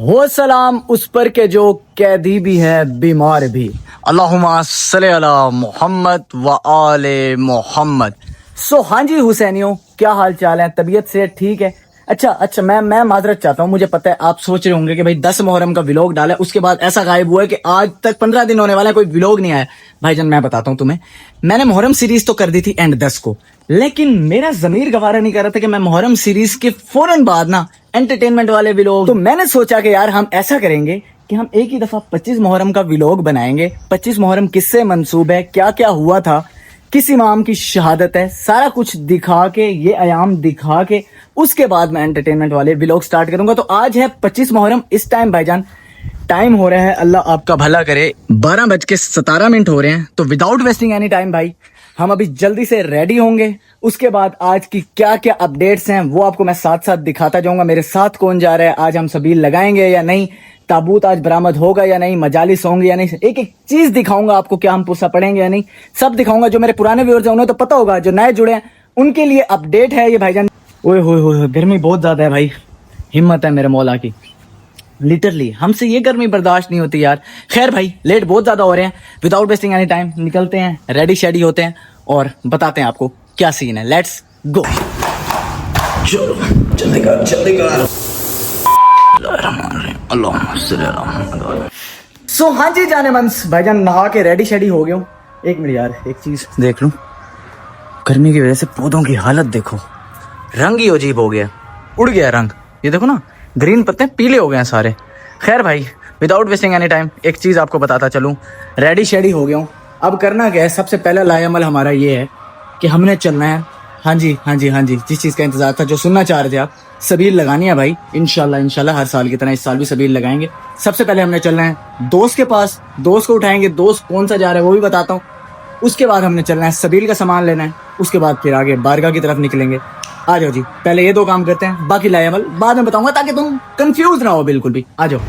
हो सलाम उस पर के जो कैदी भी है बीमार भी। अल्लाहुम्मा सल्ली अला मोहम्मद व आले मोहम्मद। सो हाँ जी हुसैनियों, क्या हाल चाल है? तबीयत से ठीक है? अच्छा मैं माजरत चाहता हूँ। मुझे पता है आप सोच रहे होंगे कि भाई 10 मुहर्रम का व्लॉग डाला, उसके बाद ऐसा गायब हुआ है कि आज तक 15 दिन होने वाला है, कोई व्लॉग नहीं आया। भाईजान मैं बताता हूँ तुम्हें, मैंने मुहर्रम सीरीज तो कर दी थी एंड 10 को, लेकिन मेरा जमीर गवारा नहीं कर रहा था कि मैं मुहर्रम सीरीज के फौरन बाद ना एंटरटेनमेंट वाले व्लॉग। तो मैंने सोचा कि यार हम ऐसा करेंगे कि हम एक ही दफा 25 मुहर्रम का व्लॉग बनाएंगे। 25 मुहर्रम किससे मंसूब है, क्या क्या हुआ था, किस इमाम की शहादत है, सारा कुछ दिखा के, ये अयाम दिखा के उसके बाद मैं एंटरटेनमेंट वाले व्लॉग स्टार्ट करूंगा। तो आज है 25 मुहर्रम। इस टाइम भाईजान टाइम हो रहा है, अल्लाह आपका भला करे, 12:17 हो रहे हैं। तो विदाउट वेस्टिंग एनी टाइम भाई हम अभी जल्दी से रेडी होंगे। उसके बाद आज की क्या क्या अपडेट्स हैं वो आपको मैं साथ साथ दिखाता जाऊंगा। मेरे साथ कौन जा रहा है, आज हम सबील लगाएंगे या नहीं, ताबूत आज बरामद होगा या नहीं, मजालिस होंगे या नहीं, एक एक चीज दिखाऊंगा आपको, क्या हम पुस्सा पड़ेंगे या नहीं, सब दिखाऊंगा। जो मेरे पुराने व्यूअर्स हैं उन्हें तो पता होगा, जो नए जुड़े हैं उनके लिए अपडेट है ये भाईजान। ओए होए गर्मी बहुत ज्यादा है भाई, हिम्मत है मेरे मौला की, लिटरली हमसे ये गर्मी बर्दाश्त नहीं होती यार। खैर भाई लेट बहुत ज्यादा हो रहे हैं, विदाउट वेस्टिंग एनी टाइम निकलते हैं, रेडी शेडी होते हैं और बताते हैं आपको क्या सीन है। लेट्स गो, चलो जल्दी कर। सो हाँ जी जाने मंस भाईजान, नहा के रेडी शेडी हो गया हूँ। एक मिनट यार, एक चीज देख लूं, गर्मी की वजह से पौधों की हालत देखो, रंग ही अजीब हो गया, उड़ गया रंग, ये देखो ना, ग्रीन पत्ते पीले हो गए हैं सारे। खैर भाई विदाउट वेस्टिंग एनी टाइम एक चीज आपको बताता चलूं, रेडी शेडी हो गया हूँ। अब करना क्या है, सबसे पहला लाएअमल हमारा ये है कि हमने चलना है, हाँ जी जिस चीज का इंतजार था, जो सुनना चाह रहे थे आप, सबील लगानी है भाई। इंशाल्लाह हर साल की तरह इस साल भी सबील लगाएंगे। सबसे पहले हमने चलना है दोस्त के पास, दोस्त को उठाएंगे, दोस्त कौन सा जा रहा है वो भी बताता हूँ। उसके बाद हमने चलना है सबील का सामान लेना है, उसके बाद फिर आगे बारगाह की तरफ निकलेंगे। आ जाओ जी, पहले ये दो काम करते हैं, बाकी लाएअमल बाद में बताऊंगा ताकि तुम कंफ्यूज ना हो बिल्कुल भी। आ जाओ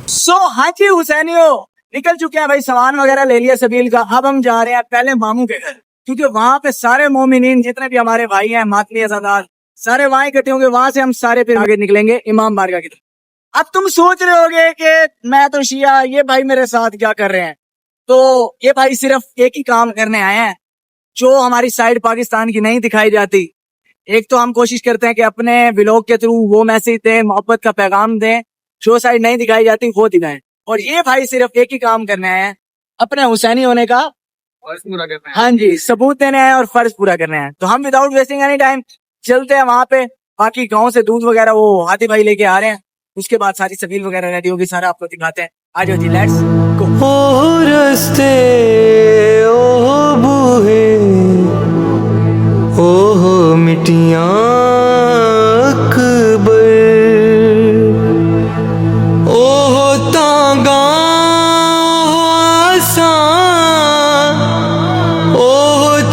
सो हाँ जी हुसैनियो, निकल चुके हैं भाई, सामान वगैरह ले लिया सबील का। अब हम जा रहे हैं पहले मामू के घर, क्योंकि वहां पे सारे मोमिनीन जितने भी हमारे भाई हैं, मातली अज़ादार, सारे वहां इकट्ठे होंगे। वहां से हम सारे फिर आगे निकलेंगे इमाम बारगाह की तरफ। अब तुम सोच रहे होगे कि मैं तो शिया, ये भाई मेरे साथ क्या कर रहे हैं? तो ये भाई सिर्फ एक ही काम करने आए हैं जो हमारी साइड पाकिस्तान की नहीं दिखाई जाती। एक तो हम कोशिश करते हैं कि अपने व्लॉग के थ्रू वो मैसेज दें, मोहब्बत का पैगाम दें, जो साइड नहीं दिखाई जाती वो दिखाएं। और ये भाई सिर्फ एक ही काम करने आए हैं, अपने हुसैनी होने का फर्ज पूरा करना है। हाँ जी, सबूत देने आए और फर्ज पूरा करने हैं। तो हम विदाउट वेस्टिंग एनी टाइम चलते हैं वहां पे। बाकी गाँव से दूध वगैरह वो हाथी भाई लेके आ रहे हैं, उसके बाद सारी सबील वगैरह रेडी होगी, सारा आपको दिखाते हैं। आ जाओ जी, लेट्स गो। ओ रस्ते ओ बूहे ओ मिटियां अकबर ओ तांगा आसान ओ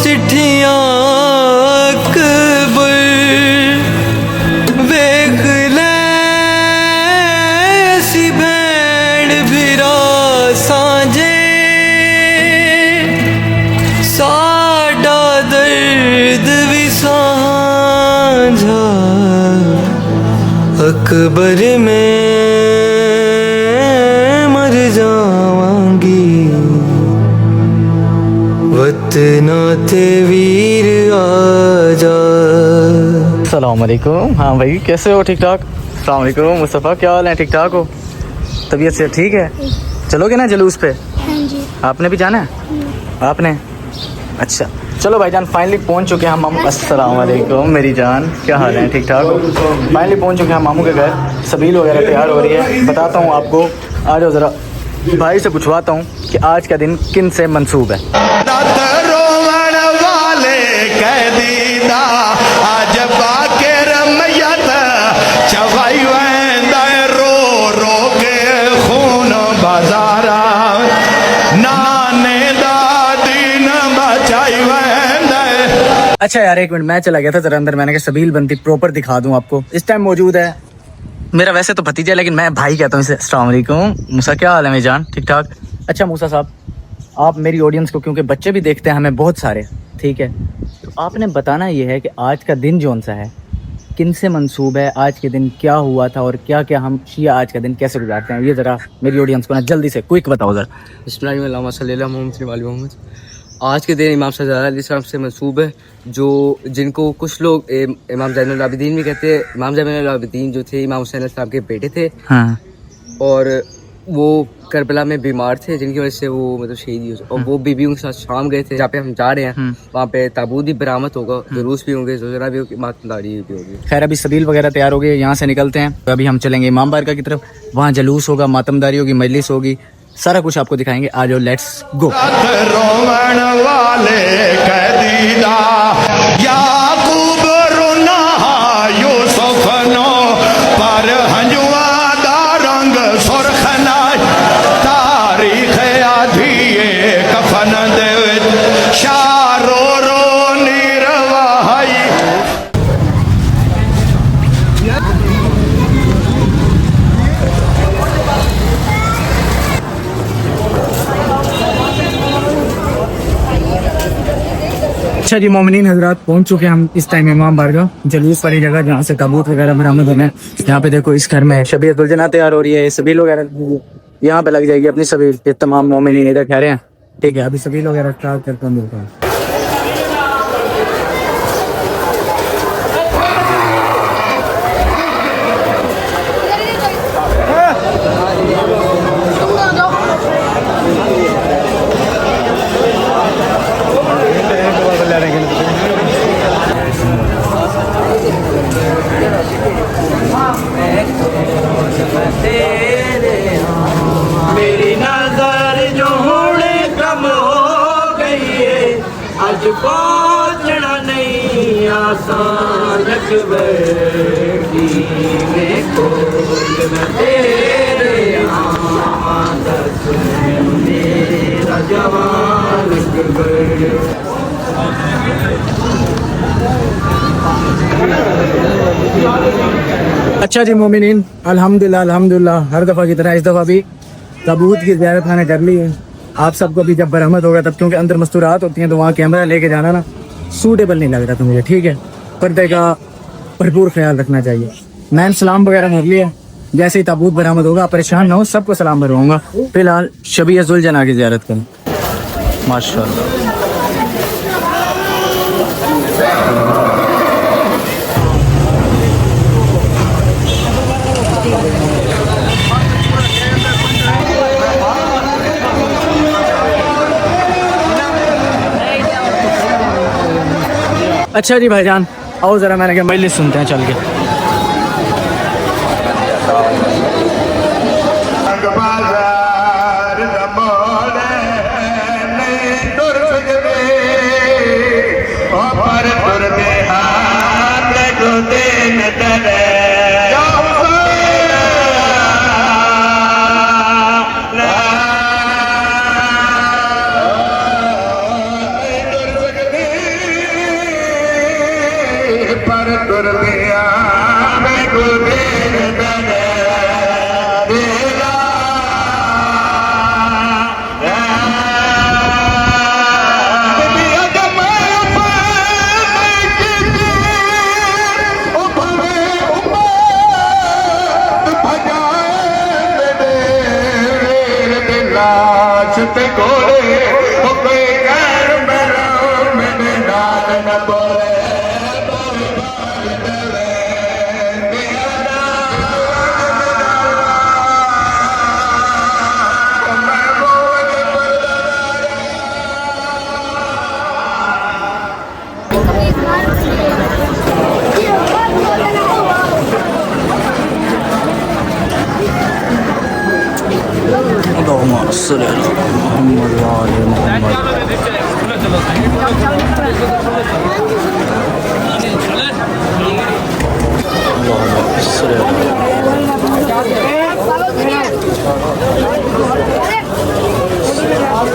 चिट्ठियां अकबर वेख ले सी भैन भिरा सांझे साडा दर्द भी सांझा अकबर में मर जावांगी वतना थे वीर आजा। अस्सलाम वालेकुम। हाँ भाई कैसे हो? ठीक ठाक? अस्सलाम वालेकुम मुस्तफ़ा, क्या हाल है? ठीक ठाक हो? तबीयत से ठीक है? चलोगे ना जुलूस पे? हाँ जी। आपने भी जाना है? आपने? अच्छा चलो भाईजान, फाइनली पहुंच चुके हैं हम मामू। अस्सलाम वालेकुम मेरी जान, क्या हाल है? ठीक ठाक हो? फाइनली पहुंच चुके हैं हम मामू के घर, सबील वगैरह तैयार हो रही है। बताता हूँ आपको, आ जाओ ज़रा भाई से पूछवाता हूँ कि आज का दिन किन से मंसूब है। आज बाके रमयत चवाई रो रो के खून बाजारा नाने दा दीन बचाई वेंदे। अच्छा यार एक मिनट, मैं चला गया था जरा अंदर, मैंने कहा सबील बनती प्रॉपर दिखा दूं आपको। इस टाइम मौजूद है मेरा वैसे तो भतीजा लेकिन मैं भाई कहता हूँ इसे। अस्सलाम वालेकुम मूसा, क्या हाल है मेरी जान? ठीक ठाक। अच्छा मूसा साहब, आप मेरी ऑडियंस को, क्योंकि बच्चे भी देखते हैं हमें बहुत सारे, ठीक है, तो आपने बताना ये है कि आज का दिन जौन सा है किन से मंसूब है, आज के दिन क्या हुआ था और क्या क्या हम शिया आज का दिन कैसे गुजारते हैं, ये ज़रा मेरी ऑडियंस को ना जल्दी से क्विक बताओ ज़रा। बिस्मिल्लाह। आज के दिन इमाम सल्लल्लाहु से मंसूब है, जो जिनको कुछ लोग इमाम ज़ैनुल आबिदीन भी कहते हैं। इमाम ज़ैनुल आबिदीन जो थे इमाम हुसैन अलैहिस्सलाम के बेटे थे, हाँ। और वो करबला में बीमार थे, जिनकी वजह से वो मतलब शहीद हुए। और वो बीबी उनके साथ शाम गए थे, जहाँ पे हम जा रहे हैं वहाँ पे ताबूत भी बरामद होगा, जुलूस भी होंगे, ज़ुज़रा भी होगी, मातमदारी भी होगी। खैर अभी सबील वगैरह तैयार हो गए, यहाँ से निकलते हैं। तो अभी हम चलेंगे इमाम बारगाह की तरफ, वहाँ जलूस होगा, मातमदारी होगी, मजलिस होगी, सारा कुछ आपको दिखाएंगे। आ जाओ, लेट्स गो। रोवण वाले कैदीदा याकूब रोना यूसुफ नो, पर हंजुआ दा रंग सुरखना, तारीख आधिए कफन दे विच शारो रो नीरवाई। अच्छा जी मोमिनीन हजरात, पहुंच चुके हैं हम इस टाइम इमाम बारगाह, जलूस वाली जगह जहाँ से ताबूत वगैरह बरामद होने। यहाँ पे देखो इस घर में शबीयत उलझना तैयार हो रही है, सबील वगैरह यहाँ पे लग जाएगी अपनी सबील। ये तमाम मोमिनीन इधर ठहरे हैं, ठीक है। अभी सबील वगैरह स्टार्ट करते हैं। मेरी नजर जो होने कम हो गई है, आज पहुंचना नहीं आसान बैठी में खोज में तेरे आदत मेरा जवान अच्छा जी मोमिनीन, अल्हम्दुलिल्लाह अल्हम्दुलिल्लाह, हर दफ़ा की तरह इस दफ़ा भी ताबूत की ज़ियारत मैंने कर ली है। आप सबको भी जब बरामद होगा तब, क्योंकि अंदर मस्तूरात होती हैं तो वहाँ कैमरा लेके जाना ना सूटेबल नहीं लग रहा था मुझे, ठीक है। पर्दे का भरपूर ख्याल रखना चाहिए। मैंने सलाम वगैरह भर लिया, जैसे ही ताबूत बरामद होगा परेशान ना हो, सबको सलाम भरवाऊँगा। फिलहाल शबीयत ज़ुलजना की ज़ियारत करें। माशाअल्लाह। अच्छा जी भाईजान, आओ ज़रा, मैंने कहा मजलिस सुनते हैं चल के। बाजार दमोड़े नहीं तुर सकते, पर तुर दे हाथ को देन दरे। पर तुर दिया मैं को देन दरे। ते कोड़े ओ कोई गैर मेरा मैंने नाल न बोले। अल्लाहुम्मा सल्ली अला मुहम्मद व आले मुहम्मद। अल्लाहुम्मा सल्ली अला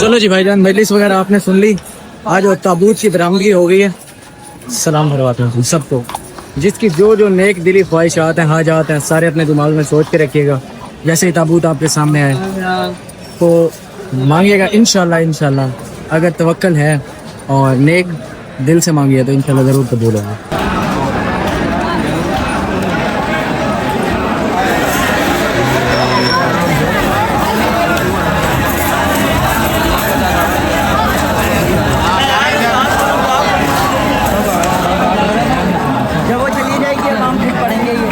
चलो जी भाईजान, मजलिस वगैरह आपने सुन ली. आज वो ताबूत की बरामदगी हो गई है. सलाम भरवाते हैं सबको. जिसकी जो जो नेक दिली ख्वाहिशात हैं, हाजात हैं, सारे अपने दिमाग में सोच के रखिएगा. जैसे ही ताबूत आपके सामने आए तो मांगिएगा इंशाल्लाह. इंशाल्लाह अगर तवक्कल है और नेक दिल से मांगिए तो इंशाल्लाह ज़रूर कबूल होगा. जब वो चली जाएगी हम फिर पढ़ेंगे ये.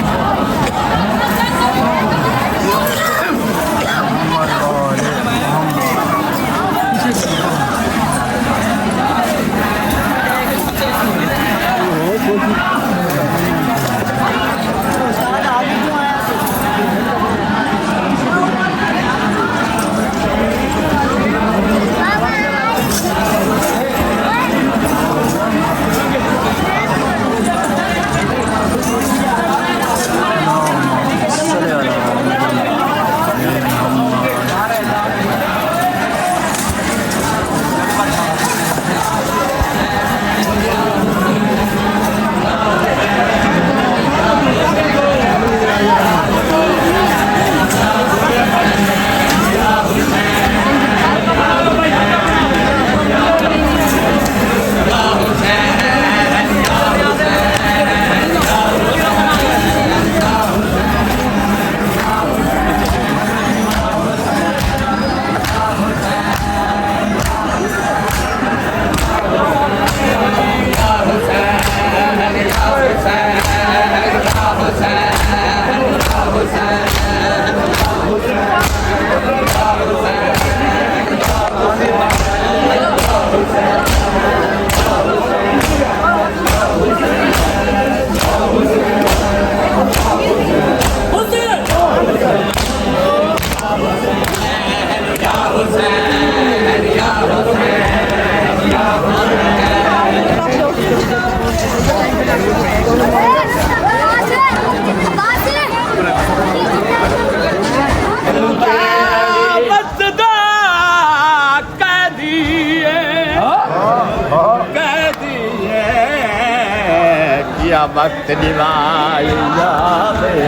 वक्त दिवाई जावे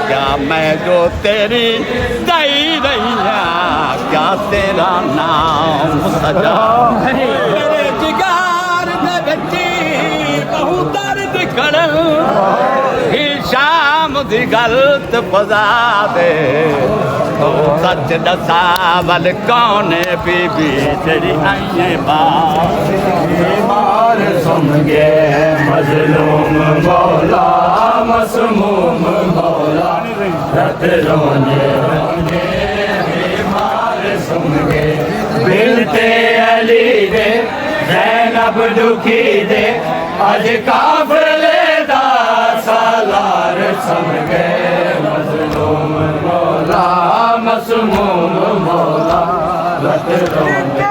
क्या मैं जो तेरी दई रैया क्या तेरा नाम सजा मेरे जिगार में बच्ची बहु दर्द खड़ल ही शाम दी गलत बजा दे तो सच दसा बल कौन बीबी तेरी आइए बार सुन गे मजलूम मौला मसमूम मौला रत रोने रोने बीमार सुन गे बिनते अली दे ज़ैनब दुखी दे अज काफिले दा सालार सुन गे मजलूम मौला मसमूम मौला रत रोने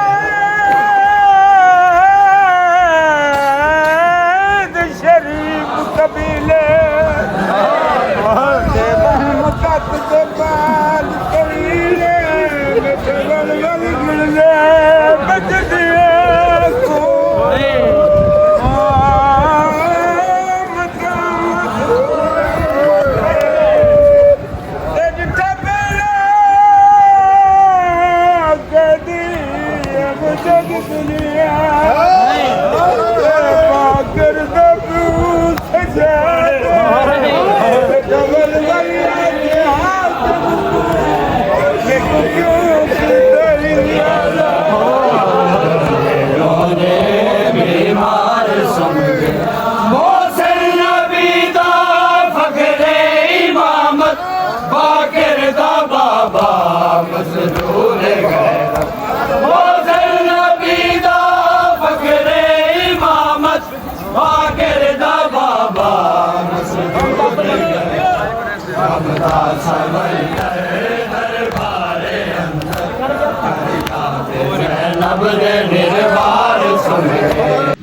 बाबा मजदूर गए